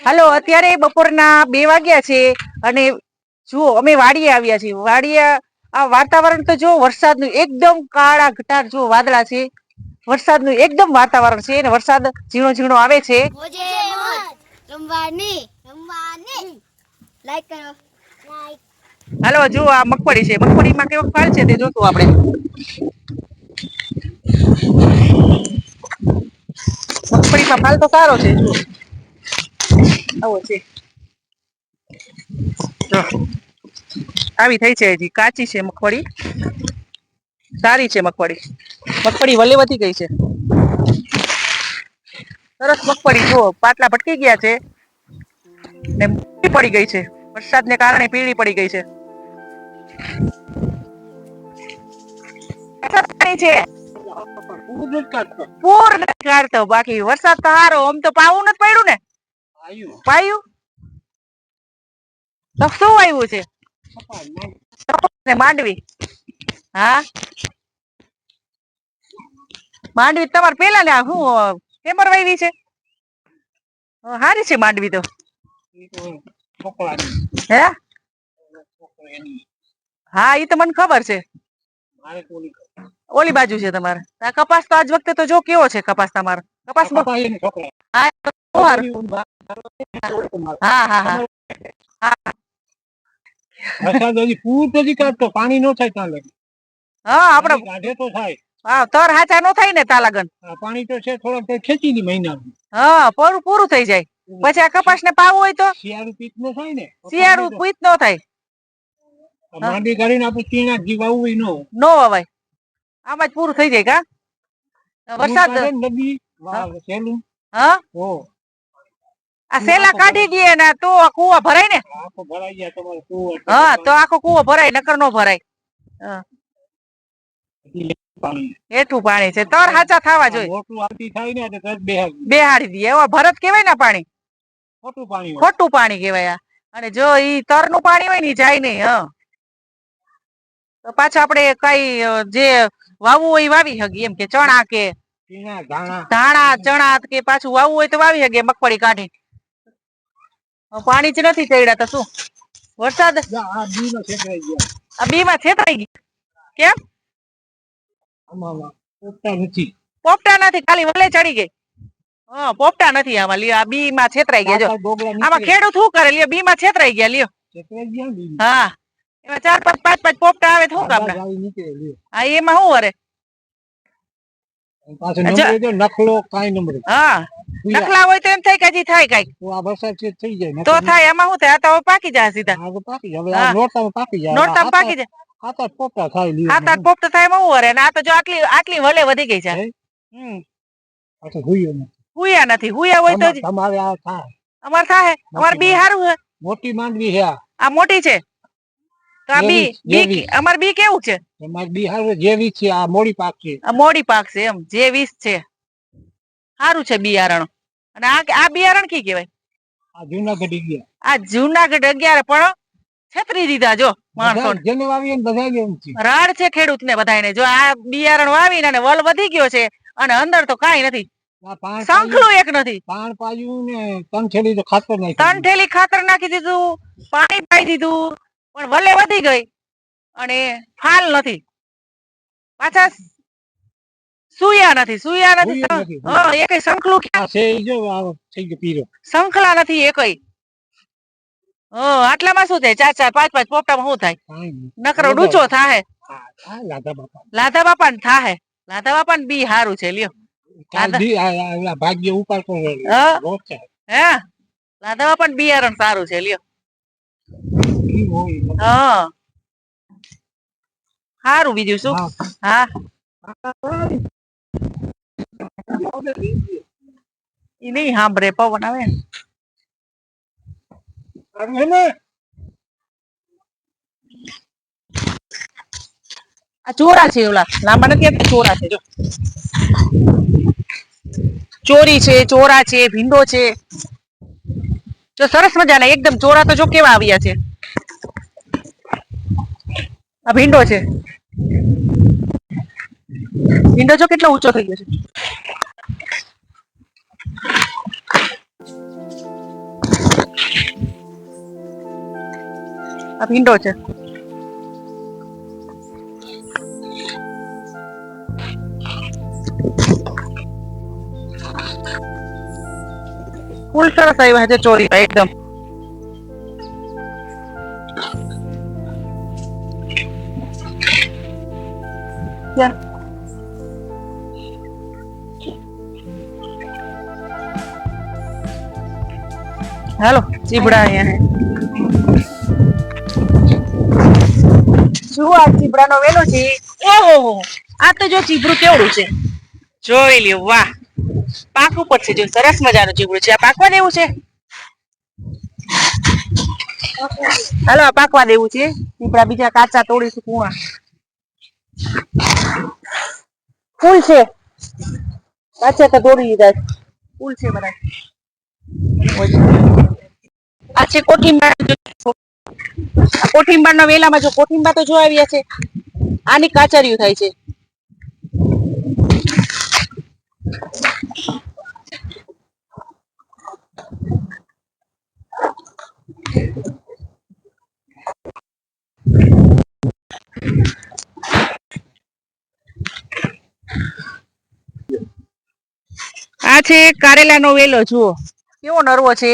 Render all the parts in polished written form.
હાલો, અત્યારે બપોરના 2 વાગ્યા છે અને જુઓ અમે વાડીએ આવ્યા છીએ. વાડીએ આ વાતાવરણ તો જો વરસાદનું એકદમ કાળા ઘટાર જો વાદળા છે. વરસાદનું એકદમ વાતાવરણ છે અને વરસાદ ઝીણો ઝીણો આવે છે. લાઈક કરો. હાલો, જુઓ આ મગફળી છે. મગફળીમાં કેવો ફાલ છે તે જોતું આપણે. મગફળીમાં ફાલ તો સારો છે. જુઓ આવો છે. આવી થઈ છે. હજી કાચી છે મગફળી. સારી છે મગફળી. મગફળી વલે વધી ગઈ છે. સરસ મગફળી જુઓ પાટલા ભટકી ગયા છે ને પીળી પડી ગઈ છે. વરસાદને કારણે પીળી પડી ગઈ છે. પૂર નથી કાઢતો. બાકી વરસાદ તો સારો. આમ તો પાવું નથી પડ્યું ને. પાયું તો શું આવ્યું છે? માંડવી. હા, માંડવી તમારે પેલા ને શું કેમર વાવી છે? હારી છે માંડવી તો. હે, હા ઈ તો મને ખબર છે. ઓલી બાજુ છે તમારે. કપાસ તો આજ વખતે તો જો કેવો છે કપાસ તમારો. કપાસ હા હા હા વરસાદ હજી પૂર નથી કાઢતો. પાણી નો થાય ત્યાં લગી. હા, આપણે કાઢે તો થાય. હા, તર હાચા નો થાય ને તાલાગન. પાણી તો છે થોડા ખેંચી ની મહિના. હા, પૂરું થઈ જાય. પછી આ કપાસ ને પાવું હોય તો શિયાળુ પીત નો થાય ને. શિયાળુ પીત નો થાય. માંડી કરીને આપણે તીણા જીવાવું નો વવાય. આમાં જ પૂરું થઈ જાય. કા વરસાદ નદી હા, આ સેલા કાઢી દઈએ ને તો કુવો ભરાય ને. ભરાઈ ગયા તમારે. હા, તો આખો કુવો ભરાય, નકર નો ભરાય. હેઠું પાણી છે. તર હાચા થવા જોઈએ. બેહાડી દઈએ. એવા ભરત કેવાય ને પાણી. ખોટું પાણી કેવાય. અને જો ઈ તર નું પાણી હોય ને જાય નઈ. તો પાછા આપડે કઈ જે વાવવું હોય વાવી હગી. એમ કે ચણા કે ધાણા ચણા કે પાછું વાવવું હોય તો વાવી હગે મગફળી કાઢી. પાણી જ નથી ચડ્યા તો શું વરસાદ આ બી માં છેતરાઈ ગઈ. કેમ? પોપટા નથી, ખાલી વલે ચડી ગઈ. પોપટા નથી આમાં. લ્યો આ બી માં છેતરાઈ ગયા. જો આમાં ખેડૂત શું કરે? લ્યો બી માં છેતરાઈ ગયા. લ્યો હા, એમાં 4 5 5 પોપટા આવે શું કામ ના? હા, એમાં શું વરે? નખલો કઈ નંબર. હા, નખલા હોય તો એમ થાય કે હજી થાય કઈક થઈ જાય તો થાય. એમાં શું થાય? આ તો પાકી જાય સીધા. નોરતા પાકી જાય. નોરતા પાકી જાય. 7 8 પોપટા થાય. 7 8 પોપટા થાય. એમાં શું વરે? આ તો જો આટલી વલે વધી ગઈ છે. હુયા નથી. હુયા હોય તો તમારે આ થાય. અમારે થાય. અમારે બી સારું છે. મોટી માંડવી છે. આ મોટી છે તો આ બી અમાર બી કેવું છે? તમારી બી હારું જેવી છે. આ મોડી પાક છે. આ મોડી પાક છે. એમ જે 20 છે. સારું છે બિયારણ. અને આ બિયારણ કી કહેવાય? આ જુનાગઢ ગયા. આ જુનાગઢ 11 પણ છેતરી દીધા. જો માણસો જેને વાવી બધા રાડ છે ખેડૂત ને બધાને. જો આ બિયારણ વાવીને અને વલ વધી ગયો છે અને અંદર તો કાંઈ નથી. સંખલું એક નથી. પાણ પાયું ને 3 થેલી તો ખાતર નાખી. 3 થેલી ખાતર નાખી દીધું, પાણી પાઈ દીધું, પણ વલે વધી ગઈ અને ફાલ નથી. પાછા સુયા નથી. એક સંખલું સંખલા નથી એકય. આટલામાં શું થાય? 4 4 5 5 પોપટામાં શું થાય? નકરો ડૂચો થાય. લાધા બાપા ને થાય. લાધા બાપા ને બી સારું છે. લ્યો ભાગ્ય ઉપાડતો હે લાધા બાપા ને બિયારણ સારું છે. લ્યો હા, સારું. બીજું શું? હા, ઈ નઈ સાંભળે. પવન આવે ને. આ ચોરા છે. ઓલા લાંબા નથી. ચોરા છે. જો ચોરી છે, ચોરા છે, ભીંડો છે. જો સરસ મજાના એકદમ ચોરા તો જો કેવા આવ્યા છે. આ ભીંડો છે. ભીંડો જો કેટલો ઊંચો થઈ ગયો છે. આ ભીંડો છે. ફૂલ સરસ આવ્યા છે ચોરી એકદમ. હાલો ચીબડા અહીંયા જુઓ આ ચીબડાનો વેલો છે. ઓહો આ તો જો ચીબડું કેવડું છે જોઈ લ્યો. વાહ પાકું પડશે જો સરસ મજાનું ચીબડું છે. આ પાકવા દેવું છે. હાલો આ પાકવા દેવું છે. ચીબડા બીજા કાચા તોડીશું. કુણા ફૂલ છે કાચા તો તોડી દીધા. ફૂલ છે બધા. આ છે કોઠીંબા. કોઠીંબા ના વેલામાં જો કોઠીંબા તો જો આવ્યા છે. આની કાચરિયું થાય છે. આ છે કારેલાનો વેલો. જુઓ કેવો નરવો છે.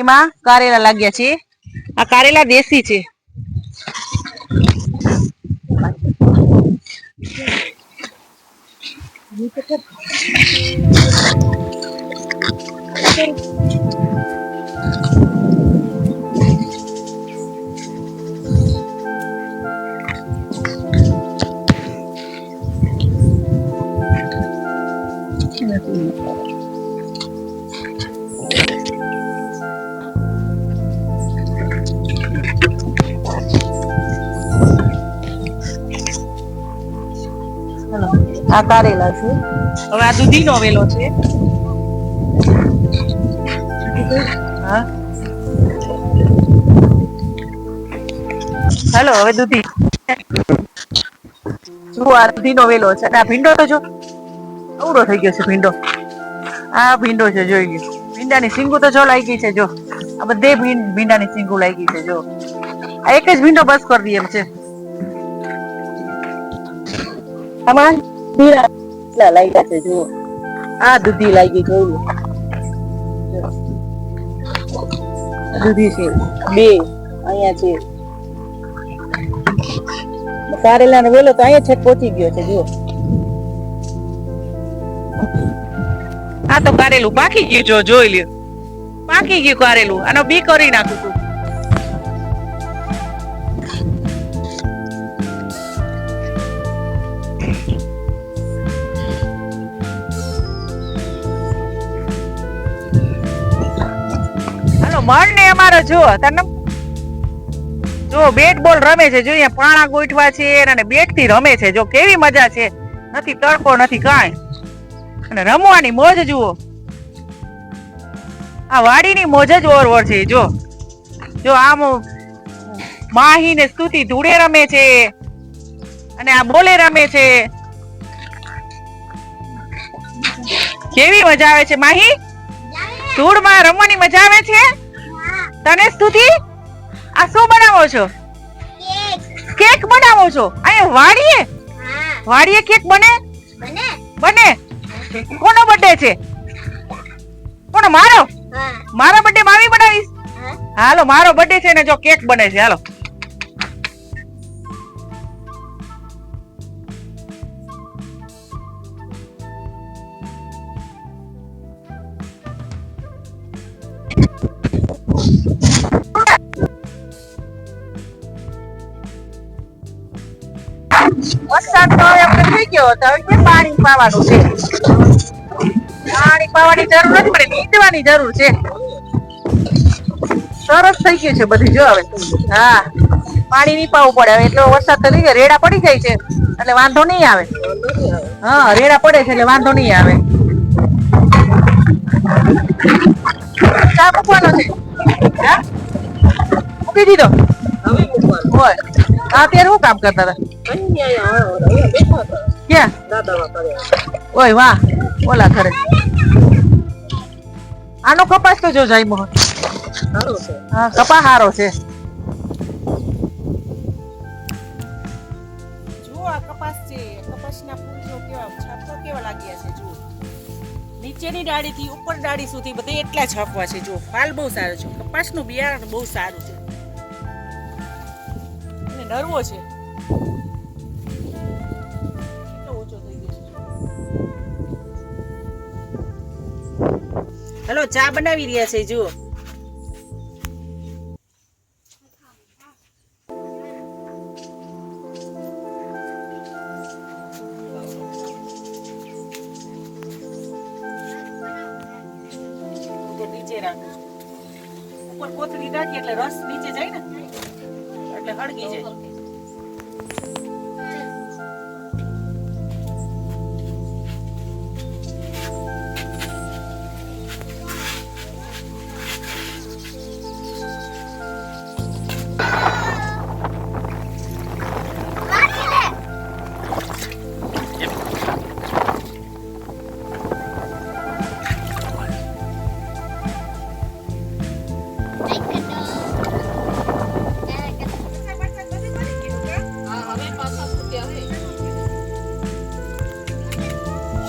એમાં કારેલા લાગ્યા છે. આ કારેલા દેશી છે. આ કારેલા છે. હવે આ દૂધીનો વેલો છે. હા હાલો હવે દૂધી. જુઓ આ દૂધીનો વેલો છે. અને આ ભીંડો તો જો અવડો થઈ ગયો છે ભીંડો. આ ભીંડો છે જોઈ લ્યો. ભીંડાની સિંગુ તો જો લાગી છે. જો આ બધે ભીંડાની સિંગુ લાગી છે. જો આ એક જ ભીંડો બસ કરી દે એમ છે. આમાં ભીંડા લાગ્યા છે. જુઓ આ દૂધી લાગી. જોઈ દૂધી છે. બે અહીંયા છે. કારેલા નો વેલો તો અહીંયા છેક પહોંચી ગયો છે. જુઓ આ તો કારેલું પાકી ગયું. જો જોઈ લ્યો પાકી ગયું કારેલું. આનો બી કરી નાખું છું. હાલો મન ને અમારો જો તને જો બેટ બોલ રમે છે. જો અહીંયા પાણા ગોઠવા છે અને બેટ થી રમે છે. જો કેવી મજા છે. નથી તડકો નથી કાંઈ. અને રમવાની મોજ જુઓ. આ વાડીની મોજ જ ઓર છે. જો જો આમ માહી ને સ્તુતિ ધૂળે રમે છે અને આ બોલે રમે છે. કેવી મજા આવે છે માહી. ધૂળમાં રમવાની મજા આવે છે. તને સ્તુતિ આ શું બનાવો છો? કેક બનાવો છો અહીંયા વાડીએ? વાડીએ કેક બને? બને. કોનો બર્થડે છે? કોનો? મારો? મારો બર્થડે માવી બનાવીશ. હાલો મારો બર્થડે છે ને જો કેક બને છે. હાલો વરસાદ તો હવે આપણે થઈ ગયો. હવે કેમ પાણી પાવાનું છે? પાણી પાવાની જરૂર નથી પડે. નીંદવાની જરૂર છે. સરસ થઈ ગયું છે બધું. જો હવે હા પાણી નહીં પાવું પડે. હવે એટલો વરસાદ તો થઈ ગયો. રેડા પડી જાય છે એટલે વાંધો નહીં આવે. હા રેડા પડે છે એટલે વાંધો નહીં આવે. ચા મૂકવાનો છે? મૂકી દીધો? હોય અત્યારે શું કામ કરતા હતા? ક્યાં? ઓય વાહ ઓલા ખરે. આનો કપાસ તો જો જાય મોહન. હા કપા હારો છે. નીચેની ડાળીથી ઉપર ડાળી સુધી બધે એટલા છાપવા છે. જો ફાલ બહુ સારો છે, કપાસનું બિયારણ બહુ સારું છે અને નરવો છે. કેટલો ઊંચો થઈ ગયો છે. હલો, ચા બનાવી રહ્યા છે. જુઓ નીચે રાખો, ઉપર કોથળી રાખી એટલે રસ નીચે જાય ને એટલે હળગી જાય.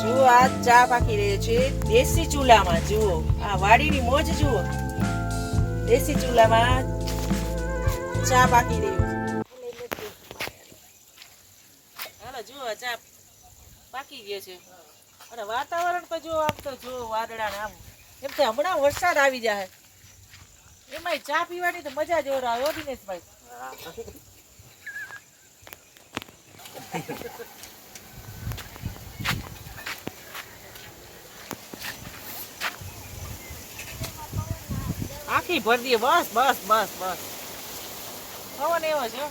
જુઓ આ ચા પાકી રહ્યો છે દેશી ચૂલામાં. જુઓ આ વાડીની મોજ જુઓ, દેશી ચૂલામાં ચા પાકી રહ્યો છે. હાલો જુઓ ચા પાકી ગયો છે અને વાતાવરણ તો જો આમ તો જો વાદળા ને આમ એમ તો હમણાં વરસાદ આવી જાય. એમાંય ચા પીવાની તો મજા જોર આવે. દિનેશભાઈ આખી ભર દઈએ. બસ બસ બસ બસ પવન એવો છે.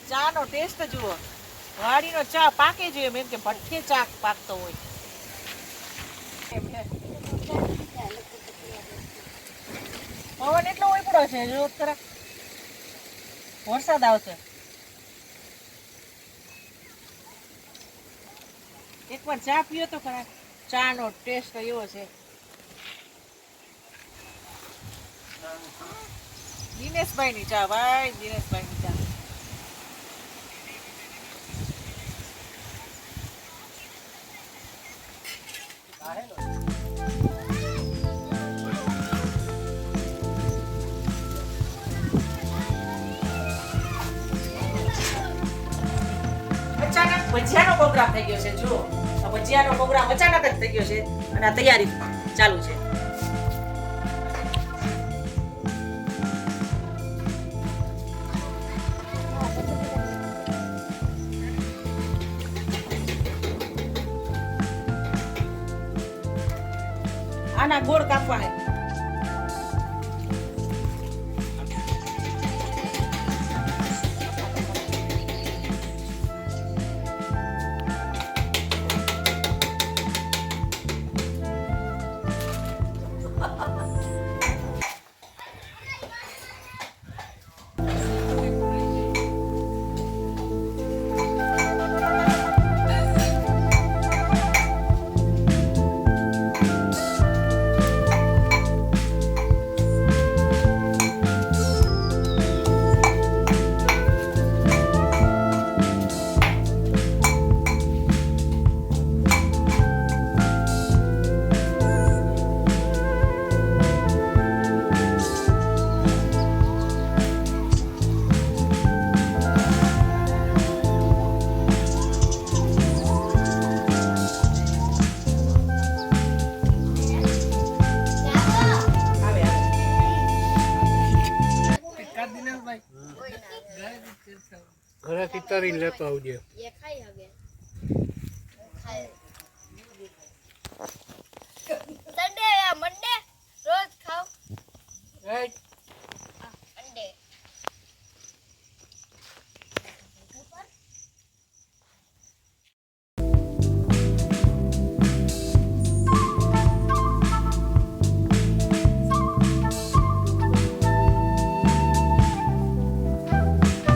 ચા નો ટેસ્ટ જુઓ, વાડીનો ચા પાકે છે એમ કે ભઠ્ઠે ચા પાકતો હોય. પવન એટલો ઉપડો છે જો તરફ વરસાદ આવશે. એકવાર ચા પીઓ તો ખરા, ચા નો ટેસ્ટ એવો છે. દિનેશભાઈ ની ચા, ભાઈ દિનેશભાઈ ની ચા. અચાનક ભજીયાનો પ્રોગ્રામ થઈ ગયો છે. જો ભજીયાનો પ્રોગ્રામ અચાનક જ થઈ ગયો છે અને આ તૈયારી ચાલુ છે. આના ગોળ કાપવા હે. ઘરેથી તરીને લેતો આવજે. સંડે મંડે રોજ ખાવ અંડે.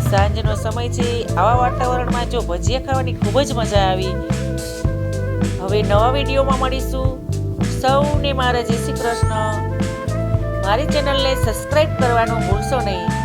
સાંજનો સમય છે. આવા વાતાવરણમાં જો ભજીયા ખાવાની ખૂબ જ મજા આવી. હવે નવા વિડીયોમાં મળીશું. સૌને મારા જય શ્રી કૃષ્ણ. મારી ચેનલને સબસ્ક્રાઇબ કરવાનું ભૂલશો નહીં.